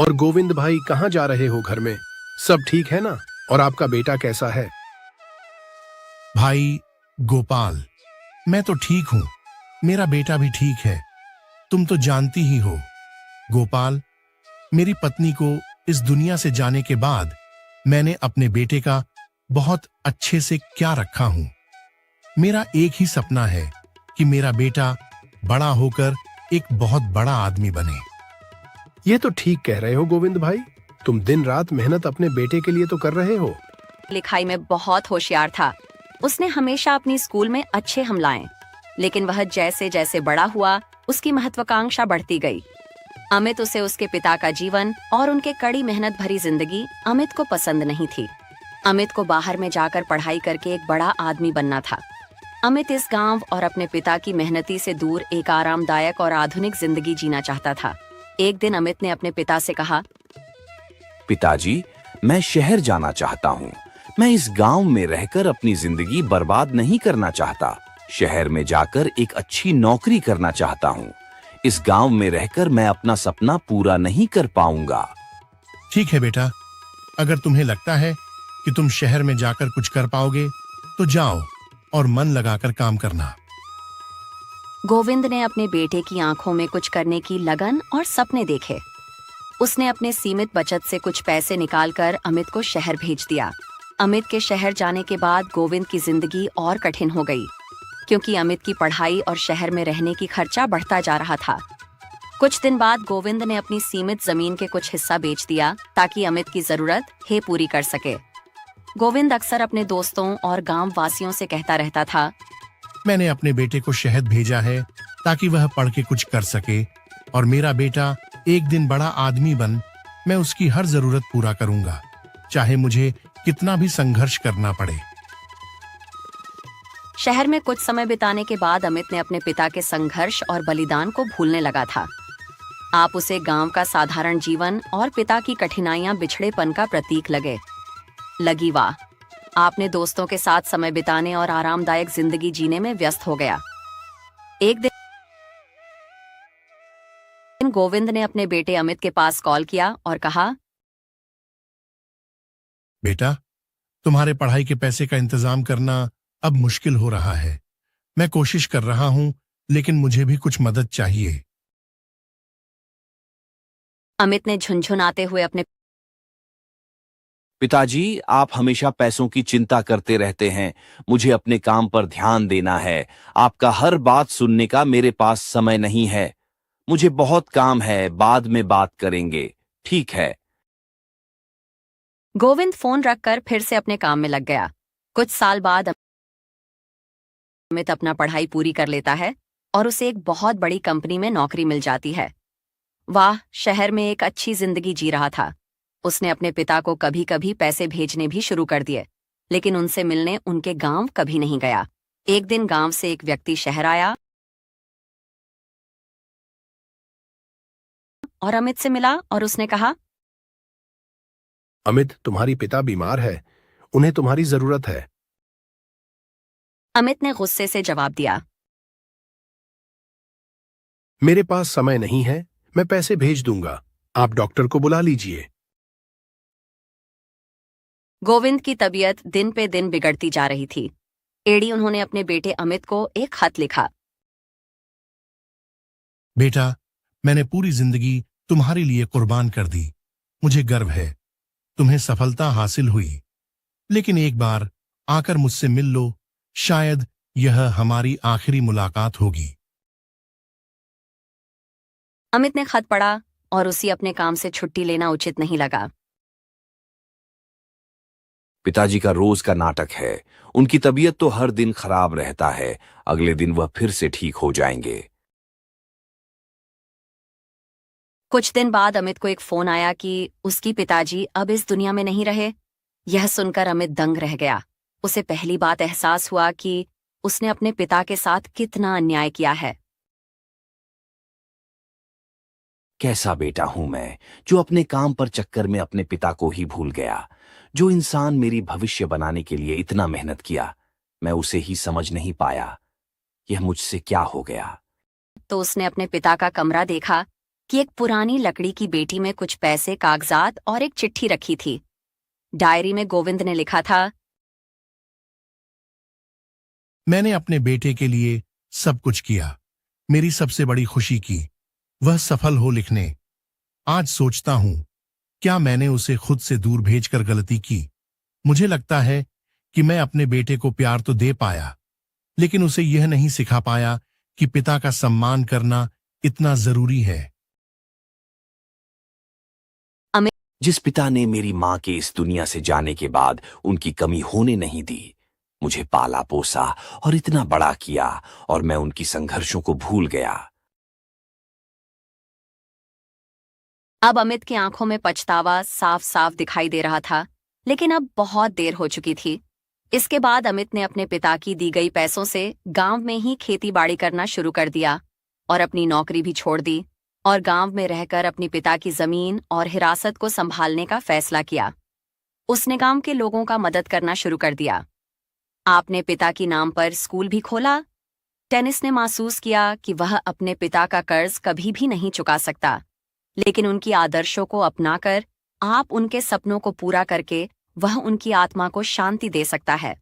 और गोविंद भाई कहाँ जा रहे हो? घर में सब ठीक है ना? और आपका बेटा कैसा है? भाई गोपाल, मैं तो ठीक हूं। मेरा बेटा भी ठीक है। तुम तो जानती ही हो गोपाल, मेरी पत्नी को इस दुनिया से जाने के बाद मैंने अपने बेटे का बहुत अच्छे से क्या रखा हूं। मेरा एक ही सपना है कि मेरा बेटा बड़ा होकर एक बहुत बड़ा आदमी बने। ये तो ठीक कह रहे हो गोविंद भाई, तुम दिन रात मेहनत अपने बेटे के लिए तो कर रहे हो। लिखाई में बहुत होशियार था। उसने हमेशा अपनी स्कूल में अच्छे हम लाए, लेकिन वह जैसे जैसे बड़ा हुआ उसकी महत्वाकांक्षा बढ़ती गई। अमित उसे उसके पिता का जीवन और उनके कड़ी मेहनत भरी जिंदगी अमित को पसंद नहीं थी। अमित को बाहर में जाकर पढ़ाई करके एक बड़ा आदमी बनना था। अमित इस गांव और अपने पिता की मेहनती से दूर एक आरामदायक और आधुनिक जिंदगी जीना चाहता था। एक दिन अमित ने अपने पिता से कहा, पिताजी, मैं शहर जाना चाहता हूँ। मैं इस गांव में रहकर अपनी जिंदगी बर्बाद नहीं करना चाहता। शहर में जाकर एक अच्छी नौकरी करना चाहता हूँ। इस गांव में रहकर मैं अपना सपना पूरा नहीं कर पाऊंगा। ठीक है बेटा, अगर तुम्हें लगता है कि तुम शहर में जाकर कुछ कर पाओगे तो जाओ और मन लगाकर काम करना। गोविंद ने अपने बेटे की आंखों में कुछ करने की लगन और सपने देखे। उसने अपने सीमित बचत से कुछ पैसे निकालकर अमित को शहर भेज दिया। अमित के शहर जाने के बाद गोविंद की जिंदगी और कठिन हो गई, क्योंकि अमित की पढ़ाई और शहर में रहने की खर्चा बढ़ता जा रहा था। कुछ दिन बाद गोविंद ने अपनी सीमित जमीन के कुछ हिस्सा बेच दिया ताकि अमित की जरूरत हे पूरी कर सके। गोविंद अक्सर अपने दोस्तों और गांव वासियों से कहता रहता था, मैंने अपने बेटे को शहर भेजा है ताकि वह पढ़ के कुछ कर सके, और मेरा बेटा एक दिन बड़ा आदमी बन मैं उसकी हर जरूरत पूरा करूंगा, चाहे मुझे कितना भी संघर्ष करना पड़े। शहर में कुछ समय बिताने के बाद अमित ने अपने पिता के संघर्ष और बलिदान को भूलने लगा था। आप उसे गांव का साधारण जीवन और पिता की कठिनाइयां बिछड़ेपन का प्रतीक लगी। वाह, आपने दोस्तों के साथ समय बिताने और आरामदायक जिंदगी जीने में व्यस्त हो गया। एक दिन गोविंद ने अपने बेटे अमित के पास कॉल किया और कहा, बेटा, तुम्हारे पढ़ाई के पैसे का इंतजाम करना अब मुश्किल हो रहा है। मैं कोशिश कर रहा हूं, लेकिन मुझे भी कुछ मदद चाहिए। अमित ने झुनझुनाते हुए अपने पिताजी, आप हमेशा पैसों की चिंता करते रहते हैं। मुझे अपने काम पर ध्यान देना है। आपका हर बात सुनने का मेरे पास समय नहीं है। मुझे बहुत काम है, बाद में बात करेंगे, ठीक है? गोविंद फोन रखकर फिर से अपने काम में लग गया। कुछ साल बाद अमित अपना पढ़ाई पूरी कर लेता है और उसे एक बहुत बड़ी कंपनी में नौकरी मिल जाती है। वाह, शहर में एक अच्छी जिंदगी जी रहा था। उसने अपने पिता को कभी कभी पैसे भेजने भी शुरू कर दिए, लेकिन उनसे मिलने उनके गांव कभी नहीं गया। एक दिन गांव से एक व्यक्ति शहर आया और अमित से मिला और उसने कहा, अमित, तुम्हारी पिता बीमार है, उन्हें तुम्हारी जरूरत है। अमित ने गुस्से से जवाब दिया, मेरे पास समय नहीं है, मैं पैसे भेज दूंगा, आप डॉक्टर को बुला लीजिए। गोविंद की तबीयत दिन पे दिन बिगड़ती जा रही थी। एड़ी उन्होंने अपने बेटे अमित को एक खत लिखा, बेटा, मैंने पूरी जिंदगी तुम्हारे लिए कुर्बान कर दी। मुझे गर्व है, तुम्हें सफलता हासिल हुई, लेकिन एक बार आकर मुझसे मिल लो, शायद यह हमारी आखिरी मुलाकात होगी। अमित ने खत पढ़ा और उसी अपने काम से छुट्टी लेना उचित नहीं लगा। पिताजी का रोज का नाटक है। उनकी तबीयत तो हर दिन खराब रहता है। अगले दिन वह फिर से ठीक हो जाएंगे। कुछ दिन बाद अमित को एक फोन आया कि उसकी पिताजी अब इस दुनिया में नहीं रहे। यह सुनकर अमित दंग रह गया। उसे पहली बात एहसास हुआ कि उसने अपने पिता के साथ कितना अन्याय किया है। कैसा बेटा हूं मैं, जो अपने काम पर चक्कर में अपने पिता को ही भूल गया। जो इंसान मेरी भविष्य बनाने के लिए इतना मेहनत किया, मैं उसे ही समझ नहीं पाया। यह मुझसे क्या हो गया? तो उसने अपने पिता का कमरा देखा कि एक पुरानी लकड़ी की बेटी में कुछ पैसे, कागजात और एक चिट्ठी रखी थी। डायरी में गोविंद ने लिखा था, मैंने अपने बेटे के लिए सब कुछ किया, मेरी सबसे बड़ी खुशी की वह सफल हो लिखने। आज सोचता हूं, क्या मैंने उसे खुद से दूर भेजकर गलती की? मुझे लगता है कि मैं अपने बेटे को प्यार तो दे पाया, लेकिन उसे यह नहीं सिखा पाया कि पिता का सम्मान करना इतना जरूरी है। जिस पिता ने मेरी मां के इस दुनिया से जाने के बाद उनकी कमी होने नहीं दी, मुझे पाला पोसा और इतना बड़ा किया, और मैं उनकी संघर्षों को भूल गया। अब अमित की आंखों में पछतावा साफ साफ दिखाई दे रहा था, लेकिन अब बहुत देर हो चुकी थी। इसके बाद अमित ने अपने पिता की दी गई पैसों से गांव में ही खेती बाड़ी करना शुरू कर दिया और अपनी नौकरी भी छोड़ दी, और गांव में रहकर अपनी पिता की जमीन और हिरासत को संभालने का फैसला किया। उसने गांव के लोगों का मदद करना शुरू कर दिया। आपने पिता के नाम पर स्कूल भी खोला। टेनिस ने महसूस किया कि वह अपने पिता का कर्ज कभी भी नहीं चुका सकता, लेकिन उनकी आदर्शों को अपनाकर आप उनके सपनों को पूरा करके वह उनकी आत्मा को शांति दे सकता है।